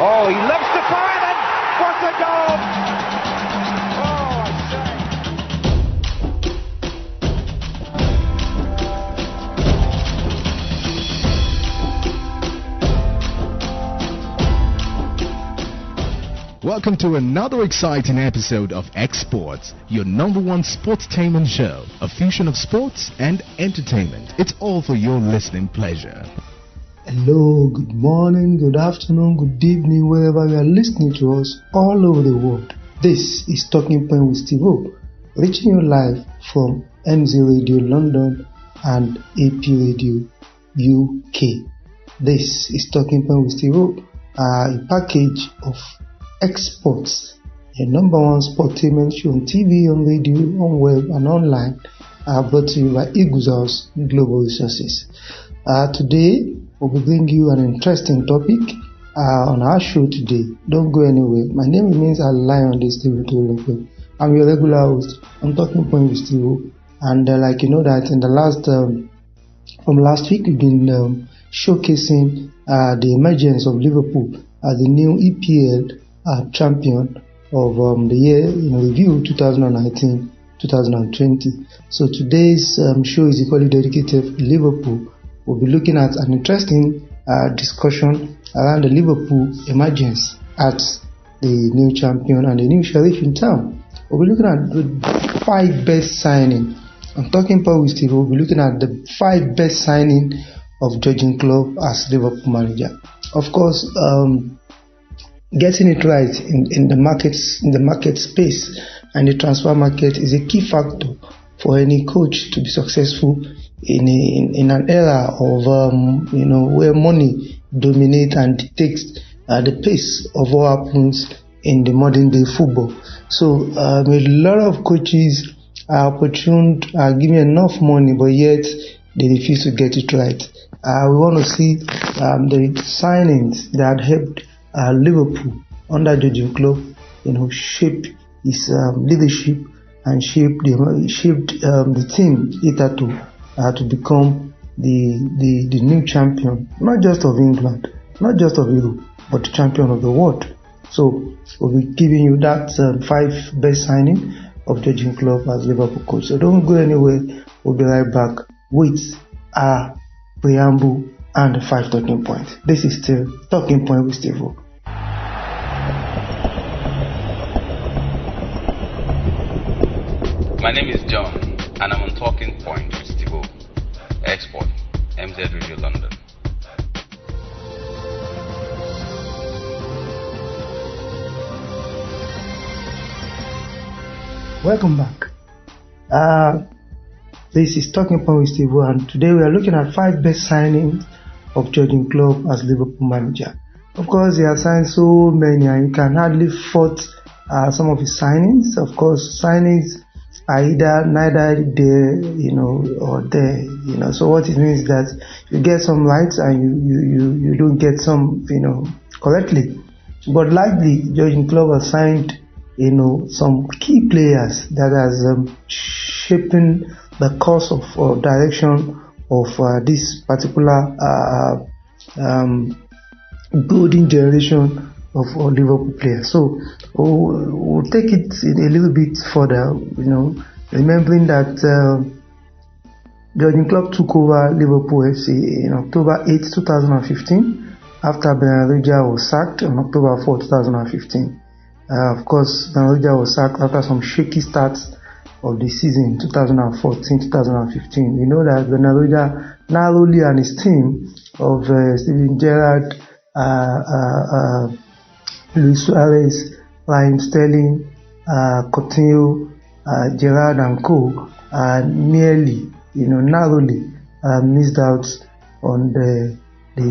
Oh, he loves to fire and what a goal! Oh, I say. Welcome to another exciting episode of X-Sports, your number one sportainment show, a fusion of sports and entertainment. It's all for your listening pleasure. Hello, good morning, good afternoon, good evening, wherever you are listening to us all over the world. This is Talking Point with Stevo, reaching you live from MZ Radio London and AP Radio UK. This is Talking Point with Stevo, a package of Exports, your number one sportainment show on TV, on radio, on web, and online, brought to you by Eagles House Global Resources. Today, we'll be bringing you an interesting topic on our show today. Don't go anywhere. My name remains Allison, this Stevo. I'm your regular host. I'm Talking Point with Stevo. And like you know that in the from last week, we've been showcasing the emergence of Liverpool as the new EPL champion of the year in review 2019-2020. So today's show is equally dedicated to Liverpool. We'll be looking at an interesting discussion around the Liverpool emergence as the new champion and the new sheriff in town. We'll be looking at the 5 best signing. I'm talking about with Steve. We'll be looking at the 5 best signing of Jurgen Klopp as Liverpool manager. Of course, getting it right in the market space and the transfer market is a key factor for any coach to be successful in an era of where money dominates and dictates the pace of what happens in the modern day football. So a lot of coaches are opportuned, giving enough money, but yet they refuse to get it right. We want to see the signings that helped Liverpool under Jurgen Klopp, shape his leadership and shaped the team hitherto to become the new champion, not just of England, not just of Europe, but the champion of the world. So we'll be giving you that 5 best signing of Jurgen Klopp as Liverpool coach. So don't go anywhere. We'll be right back with our preamble and the 5 talking points. This is still Talking Point with Stevo. My name is John, and I'm on Talking Point with Stevo. Export, MZ Radio London. Welcome back. This is Talking Point with Stevo, and today we are looking at 5 best signings of Jurgen Klopp as Liverpool manager. Of course, he has signed so many, and you can hardly fault some of his signings. Of course, signings are neither there, or there, So what it means is that you get some right and you don't get some, correctly. But likely, Jurgen Klopp has signed, some key players that has shaping the course of direction of this particular golden generation of Liverpool players. So we'll take it a little bit further, remembering that Jurgen Klopp took over Liverpool FC in October 8, 2015, after Becker was sacked on October 4, 2015. Of course, Becker was sacked after some shaky starts of the season 2014-2015. We know that Becker narrowly and his team of Steven Gerrard, Luis Suarez, Raheem Sterling, Coutinho, Gerrard and co. Nearly, narrowly missed out on the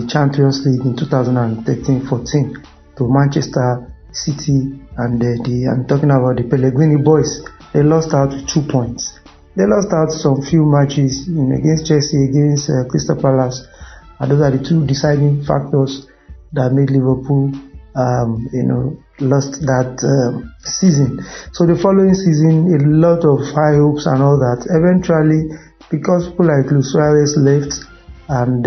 Champions League in 2013-14 to Manchester City, and I'm talking about the Pellegrini boys. They lost out with 2 points. They lost out some few matches against Chelsea, against Crystal Palace, and those are the 2 deciding factors that made Liverpool lost that season. So the following season, a lot of high hopes and all that. Eventually, because people like Luis Suarez left and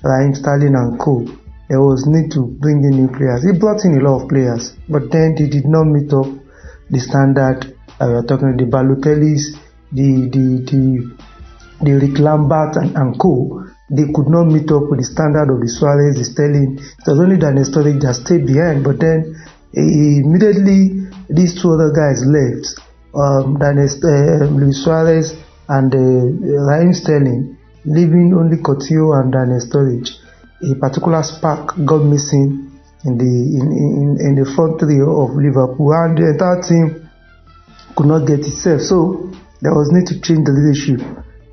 Raheem Sterling and co. there was need to bring in new players. He brought in a lot of players, but then they did not meet up the standard. We are talking the Balotellis, the Rick Lambert and co. They could not meet up with the standard of the Suarez, the Sterling. It was only Daniel Sturridge that stayed behind, but then immediately these two other guys left. Luis Suarez and Raheem Sterling, leaving only Coutinho and Daniel Sturridge. A particular spark got missing in the front three of Liverpool, and the entire team could not get itself. So there was need to change the leadership,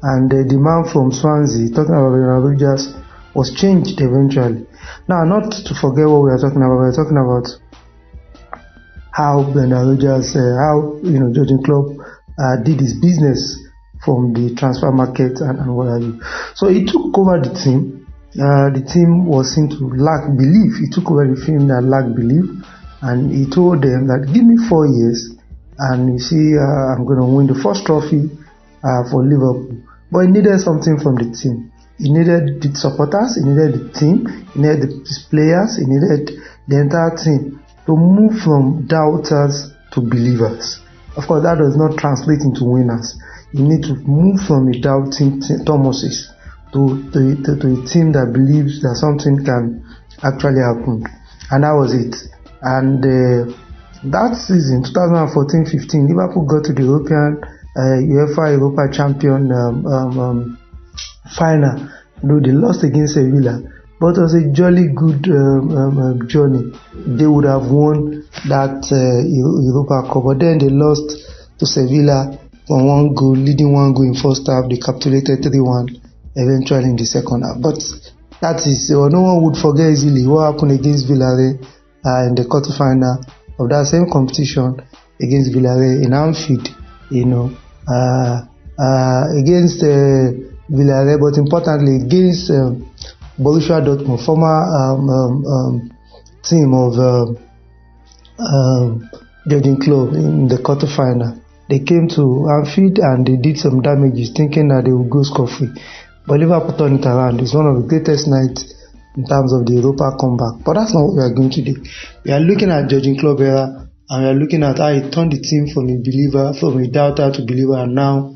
and the man from Swansea, talking about Brendan Rodgers, was changed eventually. Now, not to forget what we are talking about. We are talking about how Brendan Rodgers, Jurgen Klopp did his business from the transfer market and what have you. So he took over the team. The team was seen to lack belief. He took over the team that lacked belief, and he told them that give me 4 years, and you see, I'm going to win the first trophy for Liverpool. But he needed something from the team. He needed the supporters, he needed the team, he needed the players, he needed the entire team to move from doubters to believers. Of course, that does not translate into winners. You need to move from a doubting Thomases to a team that believes that something can actually happen. And that was it. And that season, 2014-15, Liverpool got to the European UEFA Europa Champion final. Though they lost against Sevilla, but it was a jolly good journey. They would have won that Europa Cup, but then they lost to Sevilla from 1 goal, leading 1 goal in first half. They capitulated 3-1 eventually in the second half. But that is, no one would forget easily what happened against Villarreal in the quarterfinal of that same competition against Villarreal in Anfield, against Villarreal, but importantly against Borussia Dortmund, former team of Jurgen Klopp in the quarterfinal. They came to Anfield and they did some damages, thinking that they would go scot-free. But Liverpool turned it around. It's one of the greatest nights in terms of the Europa comeback. But that's not what we are going to do. We are looking at Jurgen Klopp era, and we are looking at how he turned the team from a believer, from a doubter to believer, and now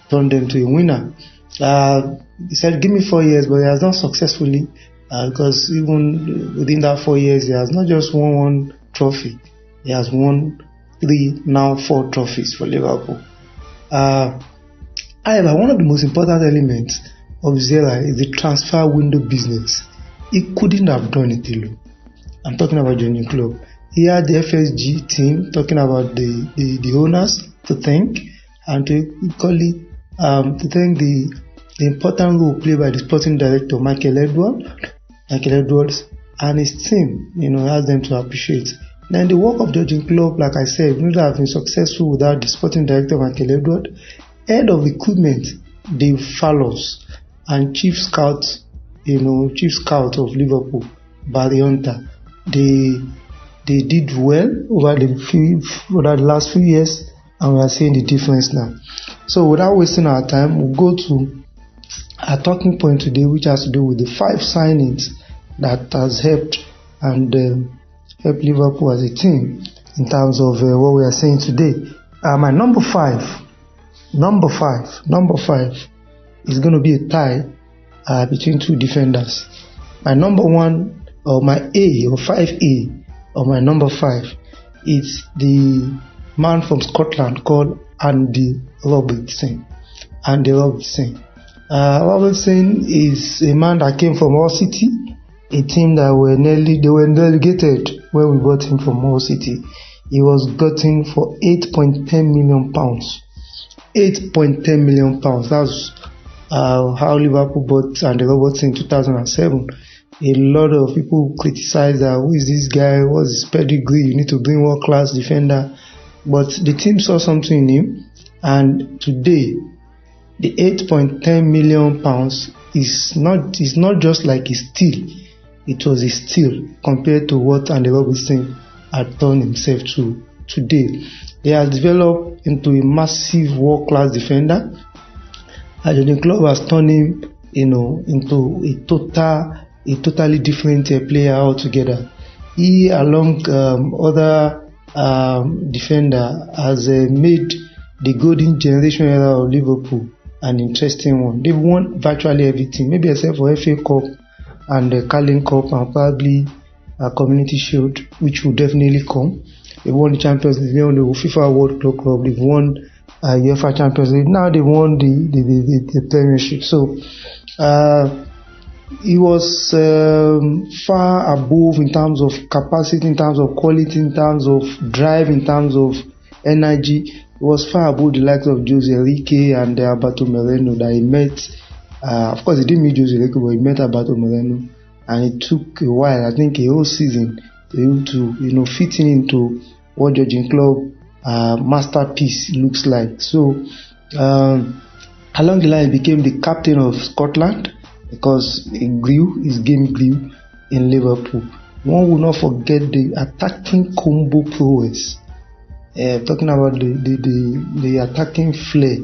turned them to a winner. He said, give me 4 years, but he has done successfully, because even within that 4 years, he has not just won 1 trophy. He has won 3, now 4 trophies for Liverpool. However, one of the most important elements of his era is the transfer window business. He couldn't have done it alone. I'm talking about Jurgen Klopp. He had the FSG team, talking about the owners, to thank, and to equally to thank the important role played by the sporting director Michael Edwards and his team. Asked them to appreciate. Then the work of Jurgen Klopp, like I said, would have been successful without the sporting director Michael Edwards, head of recruitment Dave Fallows, and chief scout of Liverpool Barry Hunter. They did well over the last few years, and we are seeing the difference now. So without wasting our time, we'll go to our talking point today, which has to do with the 5 signings that has helped helped Liverpool as a team in terms of what we are saying today. My number five is going to be a tie between 2 defenders. My number 1, or my A, or 5A, or my number 5 is the man from Scotland called Andy Robertson. Robertson is a man that came from Hull City, a team that were relegated when we bought him from Hull City. He was gotten for £8.10 million. £8.10 million. That's how Liverpool bought Andy Robertson in 2007. A lot of people criticize that, who is this guy, what's his pedigree, you need to bring world-class defender. But the team saw something in him, and today the £8.10 million is not just like a steal. It was a steal compared to what Andy Robertson had turned himself to today. He has developed into a massive world-class defender. Jurgen Klopp has turned him, into a total a totally different player altogether. He, along other defender, has made the golden generation era of Liverpool an interesting one. They've won virtually everything, maybe except for FA Cup and the Carling Cup and probably a Community Shield, which will definitely come. They've won the Champions League, they won the FIFA World Club, they've won UEFA Champions League. Now they won the Premiership. So he was far above in terms of capacity, in terms of quality, in terms of drive, in terms of energy. He was far above the likes of Jose Enrique and Alberto Moreno that he met. Of course, he didn't meet Jose Enrique, but he met Alberto Moreno, and it took a while, I think a whole season, for him to fit into what Jurgen Klopp masterpiece looks like. So along the line, he became the captain of Scotland because his game grew in Liverpool. One will not forget the attacking combo prowess. Talking about the attacking flair,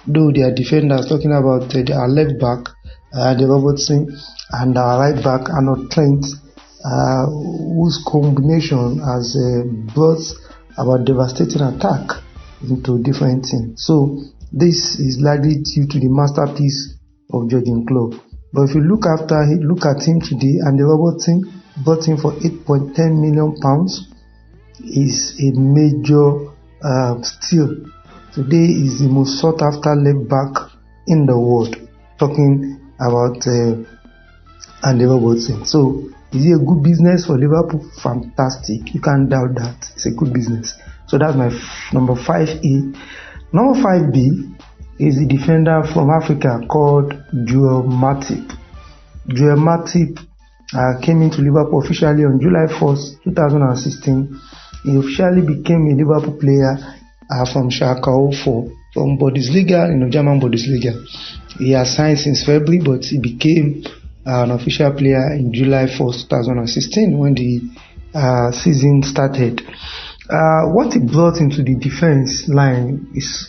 though they are defenders, talking about our left back, the Robertson, and our right back, Arnold Trent, whose combination has brought about devastating attack into different teams. So this is largely due to the masterpiece of Jurgen Klopp. But if you look at him today, and the Robertson bought him for £8.10 million, is a major steal. Today is the most sought after left back in the world. Talking about Andy Robertson. So is it a good business for Liverpool? Fantastic. You can't doubt that. It's a good business. So that's my number 5A. Number 5B is the defender from Africa called Joel Matip. Joel Matip came into Liverpool officially on July 1st, 2016. He officially became a Liverpool player from Schalke 04, from Bundesliga, German Bundesliga. He has signed since February, but he became an official player in July 1st, 2016 when the season started. What he brought into the defense line is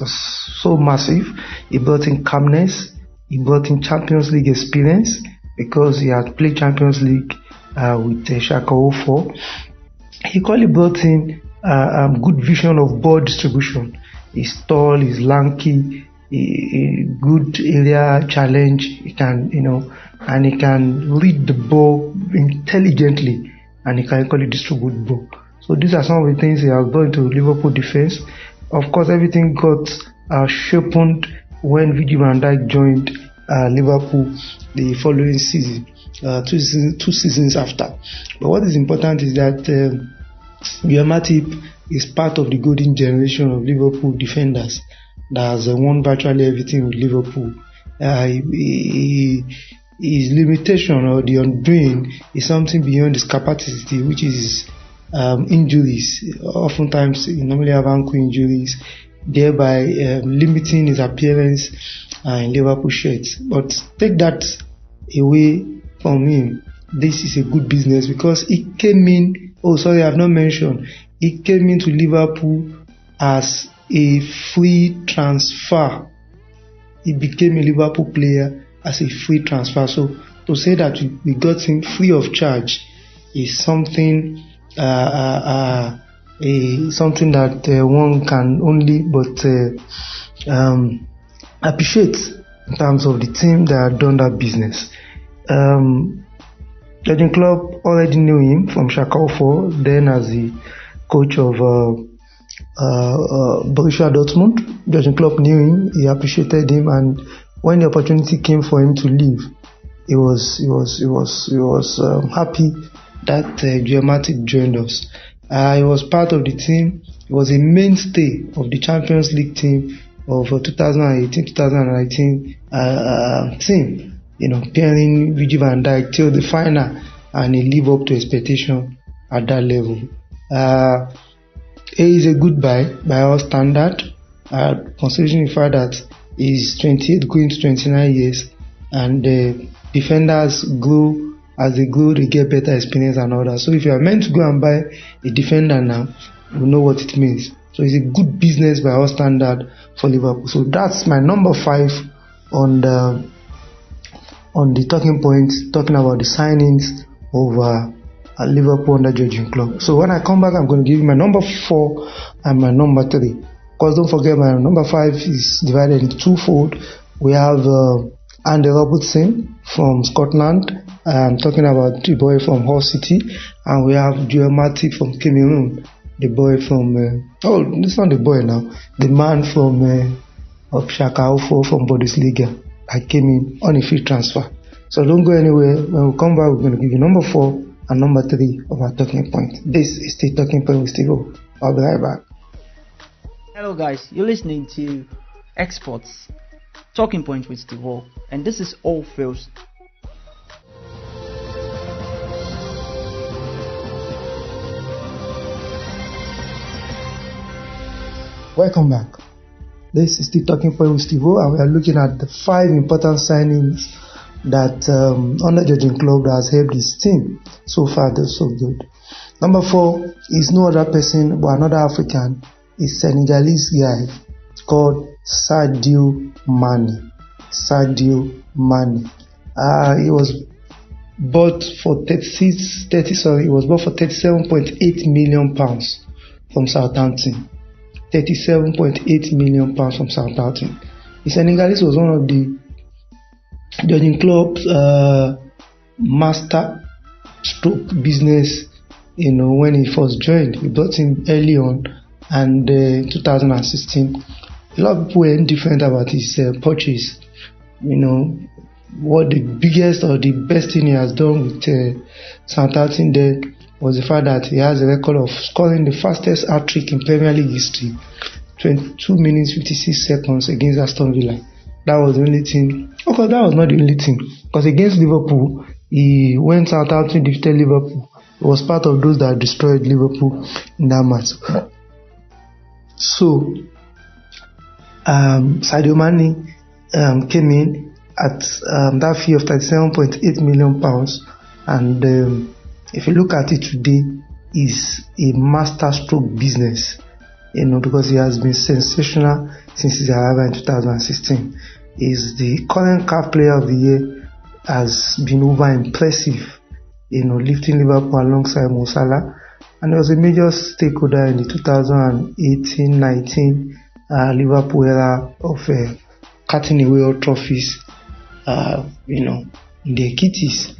so massive. He brought in calmness, he brought in Champions League experience because he had played Champions League with Schalke 04. He equally brought in good vision of ball distribution. He's tall, he's lanky, good area challenge. He can, and he can read the ball intelligently, and he can equally distribute the ball. So these are some of the things he has done to Liverpool defense. Of course, everything got sharpened when Virgil van Dijk joined Liverpool the following season, two seasons after. But what is important is that Joel Matip is part of the golden generation of Liverpool defenders that has won virtually everything with Liverpool. His limitation or the undoing is something beyond his capacity, which is injuries. Oftentimes, he normally have ankle injuries, thereby limiting his appearance in Liverpool shirts. But take that away from him, this is a good business because he came in. Oh, sorry, I've not mentioned. He came into Liverpool as a free transfer. He became a Liverpool player as a free transfer. So to say that we got him free of charge is something something that one can only but appreciate in terms of the team that had done that business. Jurgen Klopp already knew him from Schalke 04, then as the coach of Borussia Dortmund. Jurgen Klopp knew him, he appreciated him, and when the opportunity came for him to leave, he was happy that Joel Matip joined us. He was part of the team. He was a mainstay of the Champions League team of 2018-2019 team. Pairing Virgil van Dijk till the final, and he lived up to expectation at that level. He is a good buy by our standard, considering the fact that he's 28 going to 29 years, and the defenders grow. As they grow, they get better experience and all that. So if you are meant to go and buy a defender now, you know what it means. So it's a good business by our standard for Liverpool. So that's my number 5 on on the talking points, talking about the signings of Liverpool under Jurgen Klopp. So when I come back, I'm going to give you my number 4 and my number 3. Because don't forget, my number 5 is divided into twofold. We have Robertson from Scotland. I'm talking about the boy from Hull City, and we have Matip from Cameroon. The boy from it's not the boy now. The man from of Shaka from Bundesliga. I came in on a free transfer. So don't go anywhere. When we come back, we're going to give you number 4 and number 3 of our talking point. This is the talking point with Stevo. I'll be right back. Hello guys, you're listening to Exports Talking Point with Stevo, and this is All Fields. Welcome back. This is the talking point with Stevo, and we are looking at the 5 important signings that under Jurgen Klopp has helped his team. So far, they're so good. Number 4 is no other person but another African. Is Senegalese guy called Sadio Mane. Sadio Mane. He was bought for 37.8 million pounds from Southampton. 37.8 million pounds from Southampton. The Senegalese was one of the Jurgen Klopp's master stroke business. When he first joined, he brought him early on. And 2016, a lot of people were indifferent about his purchase. What the biggest or the best thing he has done with Southampton there was the fact that he has a record of scoring the fastest hat-trick in Premier League history, 22 minutes 56 seconds against Aston Villa. That was the only thing. Of course, that was not the only thing, because against Liverpool, when Southampton defeated Liverpool, he was part of those that destroyed Liverpool in that match. So, Sadio Mane came in at that fee of 37.8 million pounds, and if you look at it today, is a master stroke business, because he has been sensational since his arrival in 2016. Is the current CAF Player of the Year, has been over impressive, lifting Liverpool alongside Mo Salah. And he was a major stakeholder in the 2018-19 Liverpool era of cutting away all trophies, in their kitties.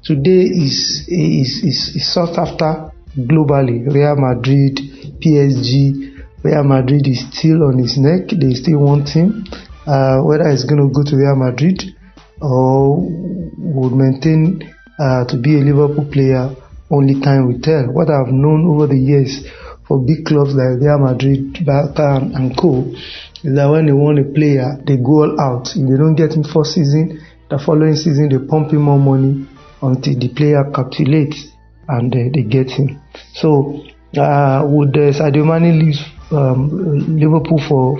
Today is sought after globally. Real Madrid, PSG. Real Madrid is still on his neck. They still want him. Whether he's going to go to Real Madrid or would maintain to be a Liverpool player, only time will tell. What I've known over the years for big clubs like Real Madrid, Becker and co, is that when they want a player, they go all out. If they don't get him first season, the following season they pump him more money until the player capitulates and they get him. So would Sadio Mane leave Liverpool for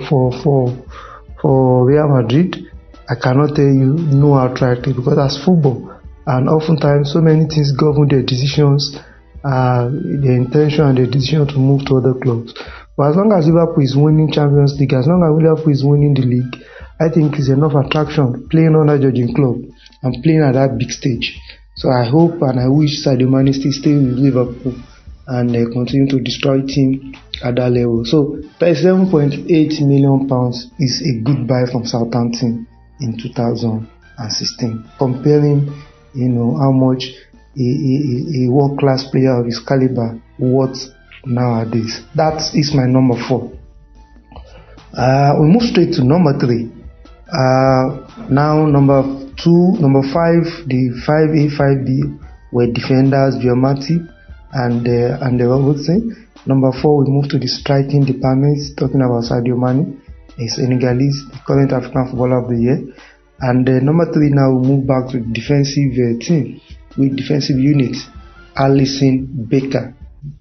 Real Madrid? I cannot tell you no outrightly, because that's football. And oftentimes, so many things govern their decisions, their intention and their decision to move to other clubs. But as long as Liverpool is winning Champions League, as long as Liverpool is winning the league, I think it's enough attraction playing under Jurgen Klopp and playing at that big stage. So I hope and I wish Sadio Mane still stay with Liverpool and continue to destroy team at that level. So 37.8 million pounds is a good buy from Southampton in 2016. Comparing how much a world-class player of his caliber worth nowadays. That is my number 4. We move straight to number 3. Now number 2, number 5, the 5A, 5B were defenders Matip and Robertson. Number 4, we move to the striking department, talking about Sadio Mane, a Senegalese, the current African Footballer of the Year. And number 3, now we move back to the defensive team with defensive units. Allison Becker.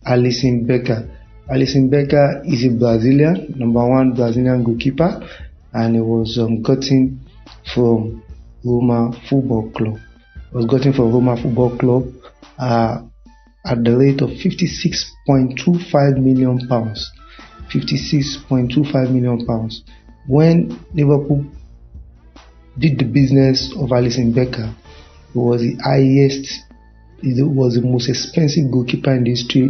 Allison Becker is a Brazilian, number 1 Brazilian goalkeeper, and he was gotten from Roma Football Club. At the rate of 56.25 million pounds. 56.25 million pounds. When Liverpool did the business of Allison Becker. He was the highest, he was the most expensive goalkeeper in the history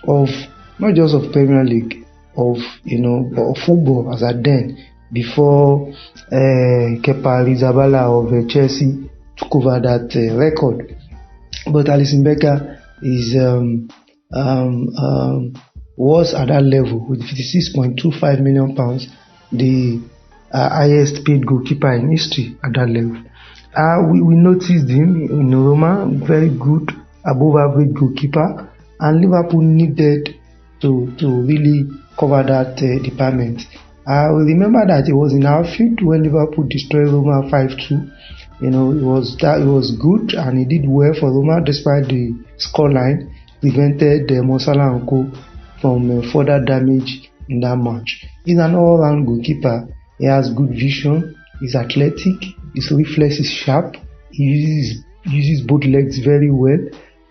of not just of Premier League, of but of football as at then, before Kepa Arrizabalaga of Chelsea took over that record. But Allison Becker is was at that level with £56.25 million, the highest paid goalkeeper in history at that level. We noticed him in Roma, very good, above average goalkeeper, and Liverpool needed to really cover that department. We remember that it was in our field when Liverpool destroyed Roma 5-2. It was good, and he did well for Roma despite the scoreline prevented Salah and Co from further damage in that match. He's an all-round goalkeeper. He has good vision. He's athletic. His reflex is sharp. He uses both legs very well,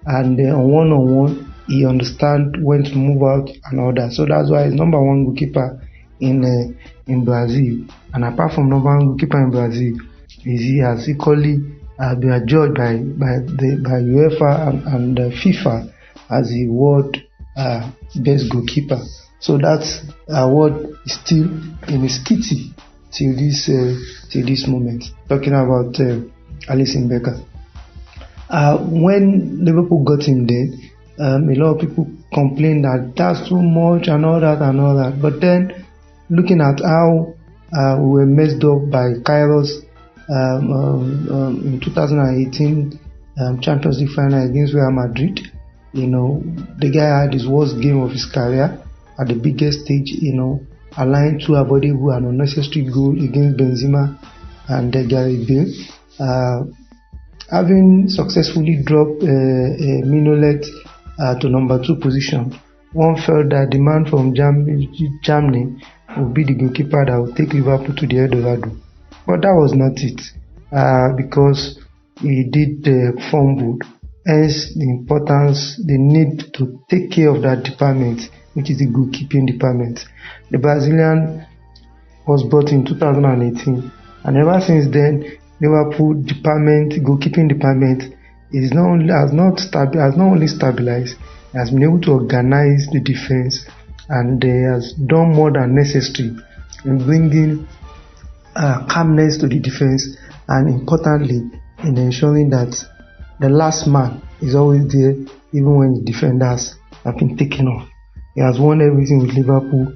and on one-on-one, he understands when to move out and all that. So that's why he's number one goalkeeper in Brazil. And apart from number one goalkeeper in Brazil, he has equally been judged by UEFA and FIFA as the world best goalkeeper. So that award is still in his kitty till this moment. Talking about Allison Becker. When Liverpool got him there, a lot of people complained that that's too much and all that. But then, looking at how we were messed up by Kairos in 2018 Champions League final against Real Madrid, the guy had his worst game of his career at the biggest stage, allowing two avoidable and unnecessary goals against Benzema and Gareth Bale. Having successfully dropped Mignolet to number 2 position, one felt that the man from Germany would be the goalkeeper that would take Liverpool to the Eldorado. But that was not it, because he did fumble. Hence the importance, the need to take care of that department, which is the goalkeeping department. The Brazilian was brought in 2018, and ever since then, Liverpool goalkeeping department has not only stabilized, it has been able to organize the defense, and has done more than necessary in bringing calmness to the defense, and importantly, in ensuring that the last man is always there, even when the defenders have been taken off. He has won everything with Liverpool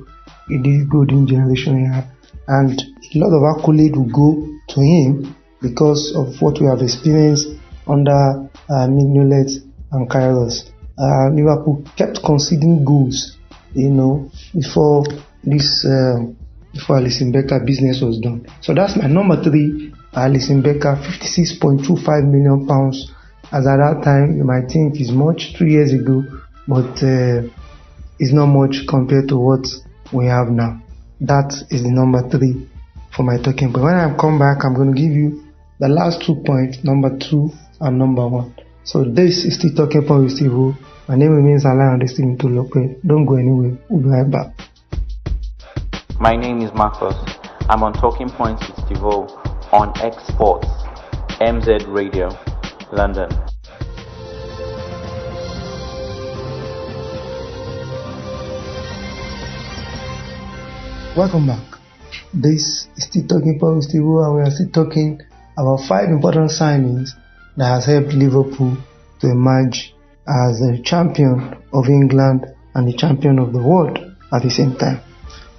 in this golden generation era, and a lot of accolade will go to him because of what we have experienced under Mignolet and Kairos. Liverpool kept conceding goals, before Allison Becker business was done. So that's my number 3, Allison Becker, £56.25 million. As at that time, you might think is much 3 years ago, but it's not much compared to what we have now. That is the number 3 for my talking point. When I come back, I'm going to give you the last 2 points, number 2 and number 1. So this is still talking point with Stevo. My name remains Allison, listening to Lope. Don't go anywhere. We'll be right back. My name is Marcus. I'm on Talking Points with Stevo on X Sports, MZ Radio, London. Welcome back. This is still Talking Point with Stevo, and we are still talking about 5 important signings that has helped Liverpool to emerge as the champion of England and the champion of the world at the same time.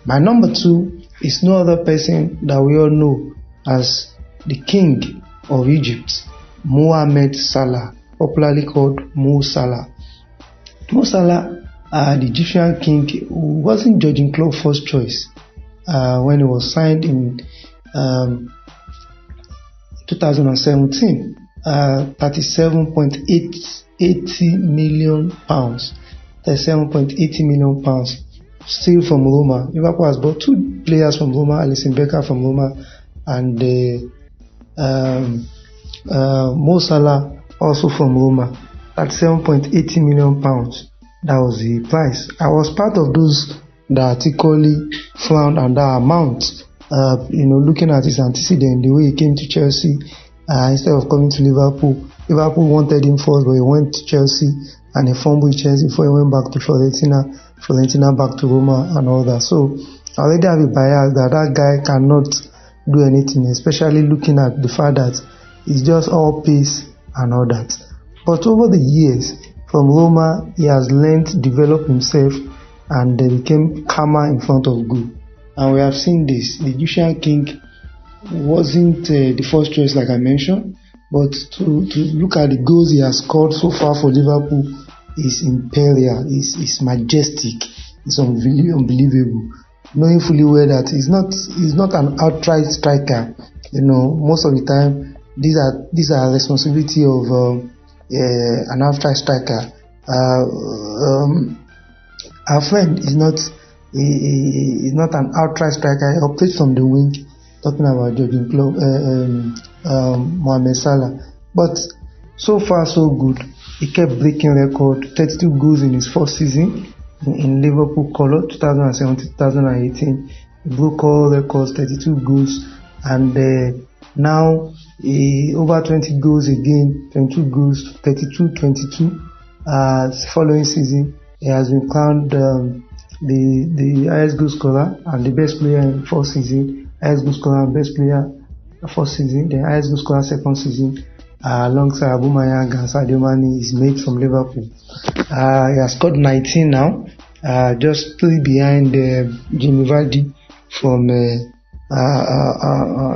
My number 2 is no other person that we all know as the king of Egypt, Mohamed Salah, popularly called Mo Salah. Mo Salah, the Egyptian king, who wasn't Jurgen Klopp's first choice when he was signed in 2017, £37.80 million. £37.80 million. Still from Roma. Liverpool has bought 2 players from Roma, Allison Becker from Roma, and Mo Salah also from Roma. £37.80 million. That was the price. I was part of those that equally frowned on that amount looking at his antecedent, the way he came to Chelsea instead of coming to Liverpool. Liverpool wanted him first, but he went to Chelsea and he fumbled with Chelsea before he went back to Fiorentina back to Roma and all that. So I already have a bias that guy cannot do anything, especially looking at the fact that it's just all pace and all that. But over the years, from Roma, he has learned to develop himself and became calmer in front of goal. And we have seen this. The Egyptian king wasn't the first choice, like I mentioned, but to look at the goals he has scored so far for Liverpool is imperial, is majestic, is unbelievable. Knowing fully well that he's not an outright striker. Most of the time these are responsibility of an outright striker. Our friend is not an outright striker. He operates from the wing. Talking about Jurgen Klopp, Mohamed Salah. But so far so good. He kept breaking record. 32 goals in his first season in Liverpool colour, 2017-2018. He broke all records, 32 goals, and now over 20 goals again, 22 goals, 32-22. Following season, he has been crowned the highest goal scorer and the best player in first season, highest goal scorer and best player first season, the highest goal scorer second season, alongside Aubameyang and Sadio Mane is made from Liverpool. He has scored 19 now, just 3 behind Jamie Vardy from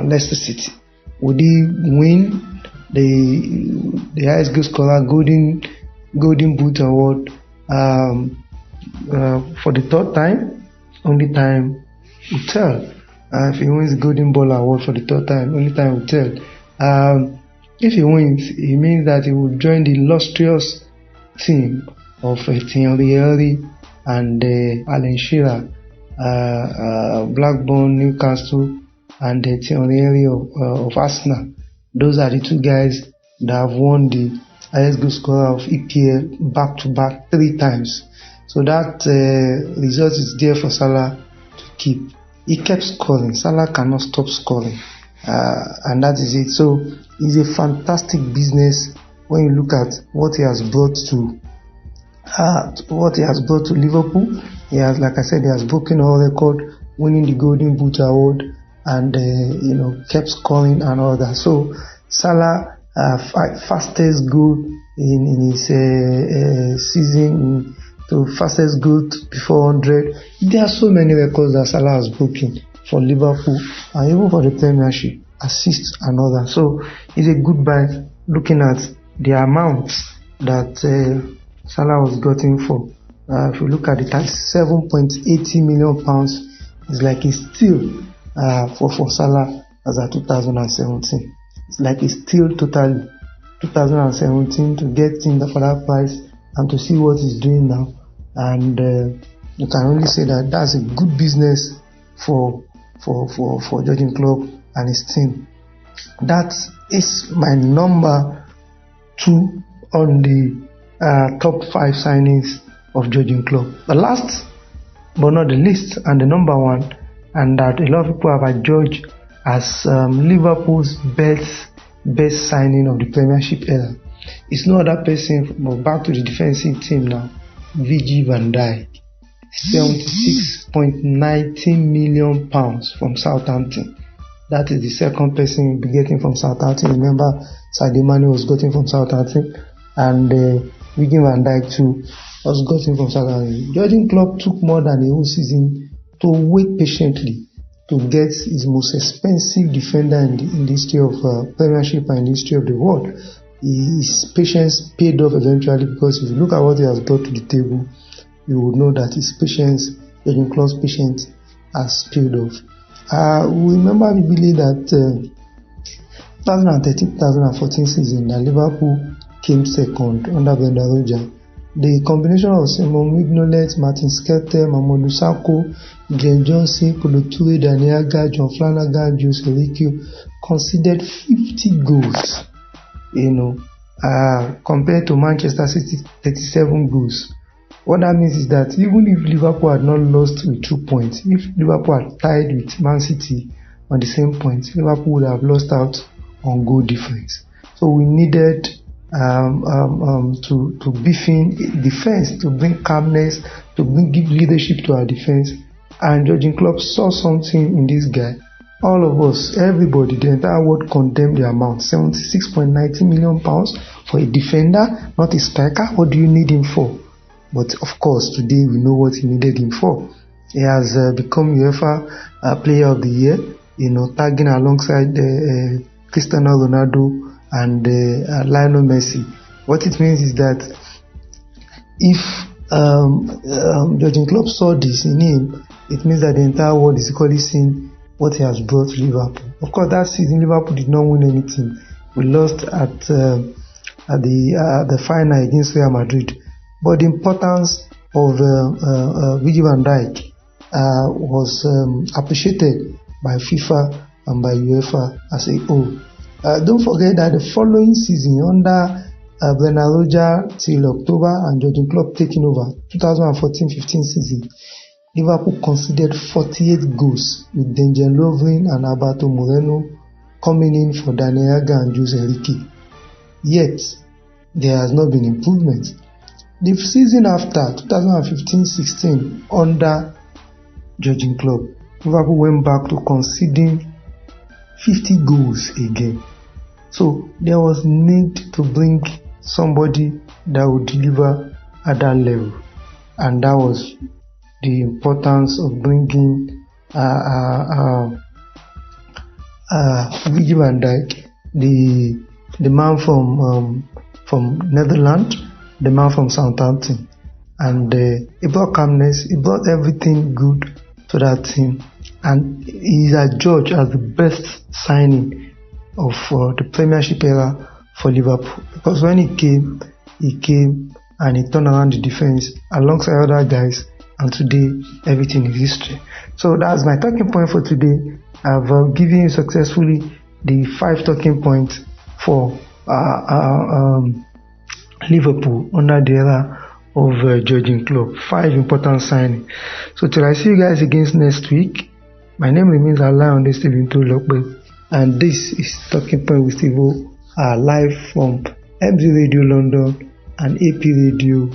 Leicester City. Would he win the highest goal scorer Golden Boot Award for the third time? Only time will tell. If he wins the Golden Ball Award for the third time, only time will tell. If he wins, it means that he will join the illustrious team of Thierry Henry and Alan Shearer, Blackburn, Newcastle, and Thierry Henry of Arsenal. Those are the two guys that have won the highest goal scorer of EPL back-to-back 3 times. So that result is there for Salah to keep. He kept scoring. Salah cannot stop scoring. And that is it. So it's a fantastic business when you look at what he has brought to Liverpool. He has, like I said, he has broken all record, winning the Golden Boot Award, and kept scoring and all that. So Salah fastest goal in his season, the fastest goal before 100. There are so many records that Salah has broken for Liverpool and even for the Premiership, assists and all that. So it's a good buy looking at the amount that Salah was gotten for. If you look at it, £37.80 million, it's like a steal for Salah as at 2017. It's like a steal totally. 2017 to get him for that price and to see what he's doing now. And you can only say that that's a good business for Jurgen Klopp and his team. That is my number 2 on the top 5 signings of Jurgen Klopp. The last but not the least, and the number 1, and that a lot of people have adjudged as Liverpool's best signing of the Premiership era. It's no other person, but back to the defensive team now, Virgil van Dijk. £76.90 million from Southampton. That is the second person you'll be getting from Southampton. Remember, Sadio Mane was gotten from Southampton, and Virgil van Dijk too was gotten from Southampton. Jurgen Klopp took more than a whole season to wait patiently to get his most expensive defender in the history of Premiership and in the history of the world. His patience paid off eventually, because if you look at what he has brought to the table, you would know that his patience, Jurgen Klopp's patience, has paid off. We remember vividly that 2013-2014 season, that Liverpool came second under Brendan Rodgers. The combination of Simon Mignolet, Martin Skrtel, Mamadou Sakho, Glenn Johnson, Kolo Toure, Daniaga, John Flanagan, Jose Enrique conceded 50 goals. Compared to Manchester City 37 goals. What that means is that even if Liverpool had not lost with 2 points, if Liverpool had tied with Man City on the same point, Liverpool would have lost out on goal difference. So we needed to beef in defense, to bring calmness, to give leadership to our defense. And Jurgen Klopp saw something in this guy. All of us, everybody, the entire world condemned the amount, £76.90 million for a defender, not a striker. What do you need him for? But of course, today we know what he needed him for. He has become UEFA Player of the Year, tagging alongside Cristiano Ronaldo and Lionel Messi. What it means is that if Jurgen Klopp saw this in him, it means that the entire world is equally seeing what he has brought to Liverpool. Of course, that season Liverpool did not win anything. We lost at the final against Real Madrid. But the importance of Virgil van Dijk was appreciated by FIFA and by UEFA as a whole. Don't forget that the following season, under Brendan Rodgers till October and Jurgen Klopp taking over, 2014-15 season, Liverpool conceded 48 goals, with Dejan Lovren and Alberto Moreno coming in for Daniel Agger and Jose Enrique. Yet, there has not been improvement. The season after, 2015-16, under Jurgen Klopp, Liverpool went back to conceding 50 goals again. So there was need to bring somebody that would deliver at that level, and that was the importance of bringing Virgil van Dijk, the man from Netherlands, the man from Southampton, and he brought calmness, he brought everything good to that team, and he is adjudged as the best signing of the Premiership era for Liverpool, because when he came and he turned around the defense alongside other guys, and today everything is history. So that's my talking point for today. I've given you successfully the 5 talking points for Liverpool under the era of Jurgen Klopp. 5 important signings. So till I see you guys again next week, my name remains Allison, and this is Talking Point with Stevo, live from MZ Radio London and AP Radio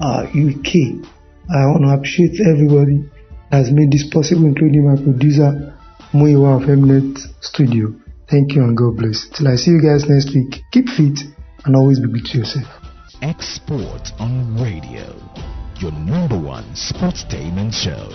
UK. I want to appreciate everybody that has made this possible, including my producer Muiwa of Mnet Studio. Thank you and God bless. Till I see you guys next week, keep fit and always be good to yourself. Export on Radio, your #1 sportainment show.